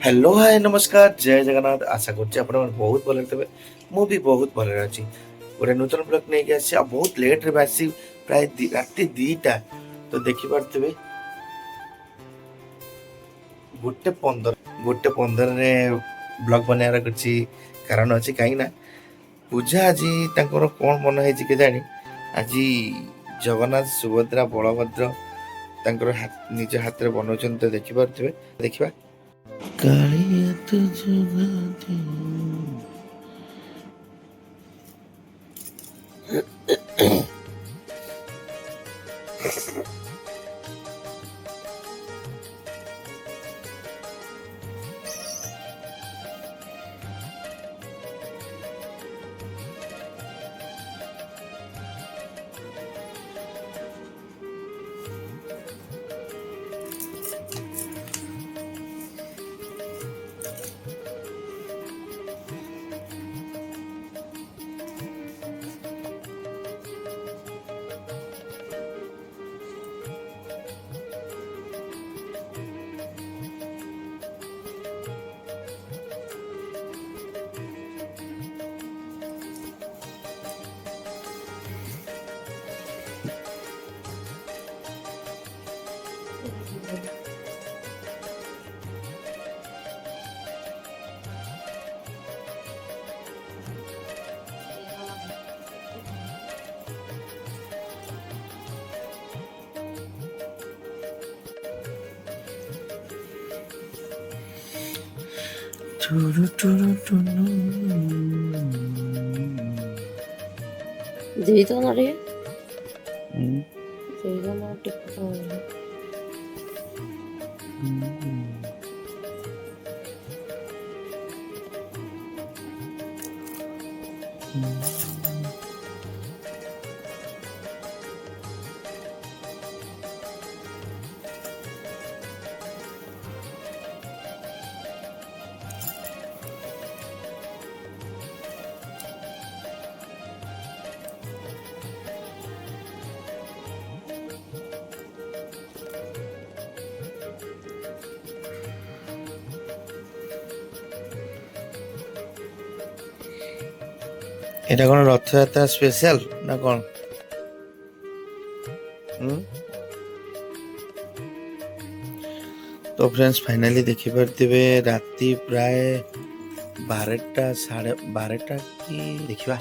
Hello hi নমস্কার জয় জগন্নাথ আশা করছি আপনার ବହୁତ ଭଲ ଥିବେ ମୁଁ ବି ବହୁତ ଭଲରେ ଅଛି ଗୋଟେ ନୂତନ ବ୍ଲଗ ନେଇକି ଆସିଛି ଆଉ ବହୁତ ଲେଟ୍ରେ ବି ଆସିଛି ପ୍ରାୟ ରାତି 2ଟା ତ ଦେଖିପାରୁଥିବେ 1:15 1:15ରେ ବ୍ଲଗ ବନେଇବାର କିଛି କାରଣ ଅଛି କାହିଁକି ନା ପୂଜା ଆଜି ତାଙ୍କର କ'ଣ ମନ ହେଇଛି କେଜାଣି ଆଜି ଜଗନ୍ନାଥ ସୁଭଦ୍ରା ବଳଭଦ୍ର ତାଙ୍କର ନିଜ ହାତରେ ବନଉଛନ୍ତି ତ ଦେଖିପାରୁଥିବେ ଦେଖିବା କାଳିଆ ତୁ ଜଗତି টুরু টুরু টুরু যেইদনারে হুম যেইদনা টিকতে হবে এটা কোন রথযাত্রা স্পেশাল না কোন হুম তো फ्रेंड्स फाइनाली देखि पारथिबे राती प्राय 12टा 12:30 की देखिबा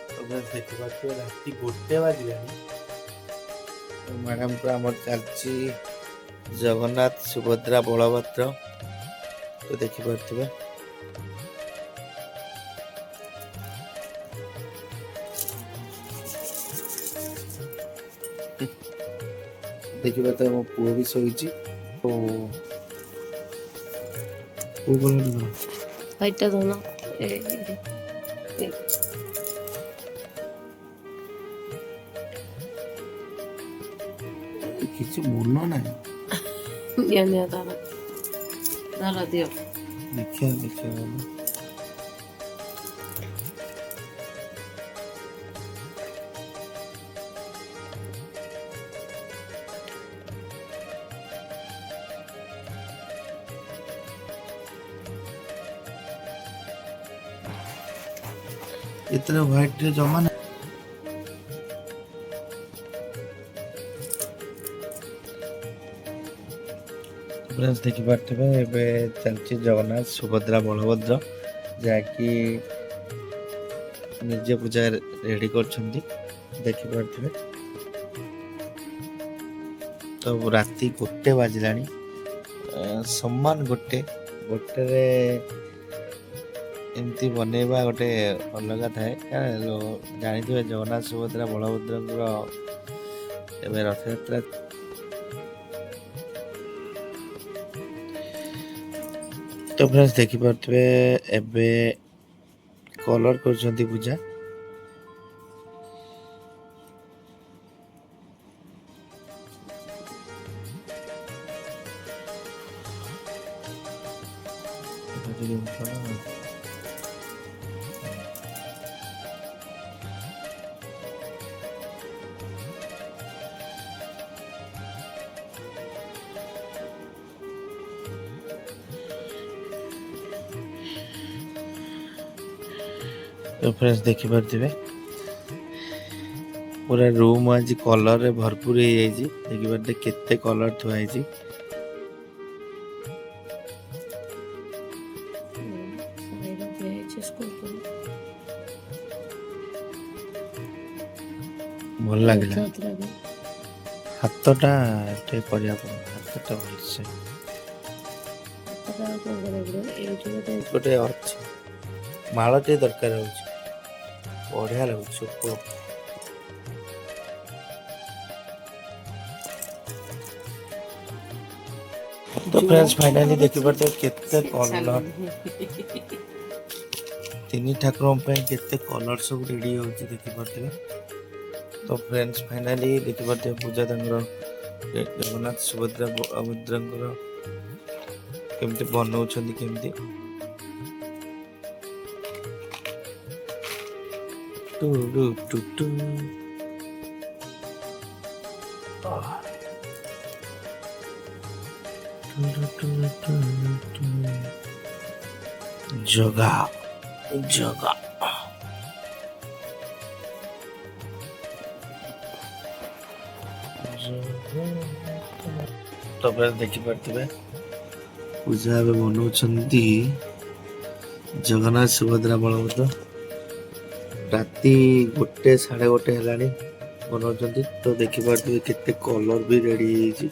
तो फ्रेंड्स देखि पारथिबे राती 1 बाजिलानी तो मैडम को हमर चलची जगन्नाथ सुभद्रा बलभद्र तो देखि पारथिबे देखि पारथिबे मो पुओ भी सोइची तो पुओ बोलनी হয়টা ধনো কিছু মনে নাই নিয়ে নিয়ে দাঁড়া দাঁড়া দিও ଦେଖିବା ଦେଖିବା ଭଲ ଏଥିରେ ହ୍ୱାଇଟରେ ଜମା ନା फ्रेंड्स ଦେଖିପାରୁଥିବେ ଏବେ ଚାଲିଛି ଜଗନ୍ନାଥ ସୁଭଦ୍ରା ବଳଭଦ୍ର ଯାହାକି ନିଜେ ପୂଜା ରେଡି କରୁଛନ୍ତି ଦେଖିପାରୁଥିବେ ତ ରାତି 1 ବାଜିଲାଣି ସମାନ ଗୋଟେରେ ଏମିତି ବନେଇବା ଗୋଟେ ଅଲଗା ଥାଏ ଜାଣିଥିବେ ଜଗନ୍ନାଥ ସୁଭଦ୍ରା ବଳଭଦ୍ରଙ୍କର ଏବେ ରଥଯାତ୍ରା तो फ्रेंड्स देखिपारे एबे कलर कर पूजा तो फ्रेंड्स देखि पारथिबे पूरा रूम आज कलर रे भरपूर हे जाई छी देखि पारते केते कलर थुआ है छी साइड पे है स्कूल को भल लागला छात्र भी हाथटा टे करिया हाथटा भल से पता को करे ए जो गोटे अछि माळटे दरकार होछि बढ़िया लागु सुपर तो फ्रेंड्स फाइनली देखि पारते केते कलर तीन ठाकुर केते कलर सब रेडी होछि देखि पारते तो फ्रेंड्स फाइनली देखि पारते पूजा तंगर जगन्नाथ सुभद्रा बलभद्रंकर केमते बनौछन्ती केमते टू टू टू टू जगा जगा तो फ्रेंड्स देखि पारथिबे पूजा ଏବେ ବନଉଛନ୍ତି ଜଗନ୍ନାଥ ସୁଭଦ୍ରା ବଳଭଦ୍ର ରାତି 1 1:30 ହେଲାଣି ବନଉଛନ୍ତି ତ ଦେଖି ପାରୁଥିବେ କେତେ କଲର ବି ରେଡି ହେଇଛି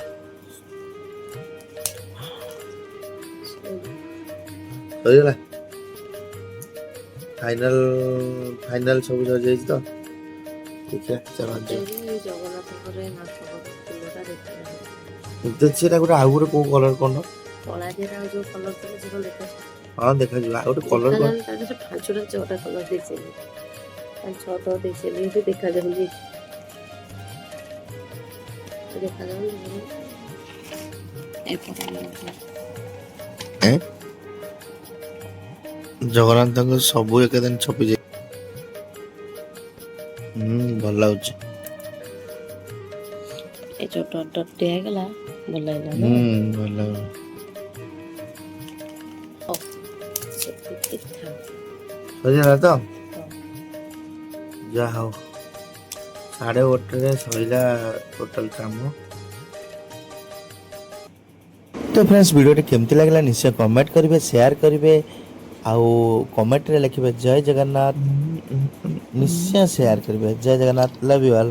ସରିଗଲା फाइनल सब सजाइछ तो देखिए चला जगन्नाथ करे नाटक फुलटा देखा एकदम सेटा गोटे आउ गोटे को कलर कोन कला जेरा जो कलर थे से देखा हां देखा जिला गोटे कलर कोन तार से पांचटा छटा कलर देखसे पांच छटा देखसे भी देखा जाउली देखा जाउली ए पता हैं जगन्नाथ सब एक दिन छपी जाए भल लाଗୁଛି ए छोट डटे गला भल लागला भल लागला ओ ठीक था सजिला तो जा हो 8:30 रे सइला टोटल काम तो फ्रेंड्स वीडियो केमती लागला निश्चय कमेंट करिवे शेयर करिवे आउ कमेंट रे लिखिबे जय जगन्नाथ निश्चय शेयर करिवे जय जगन्नाथ लव यू ऑल।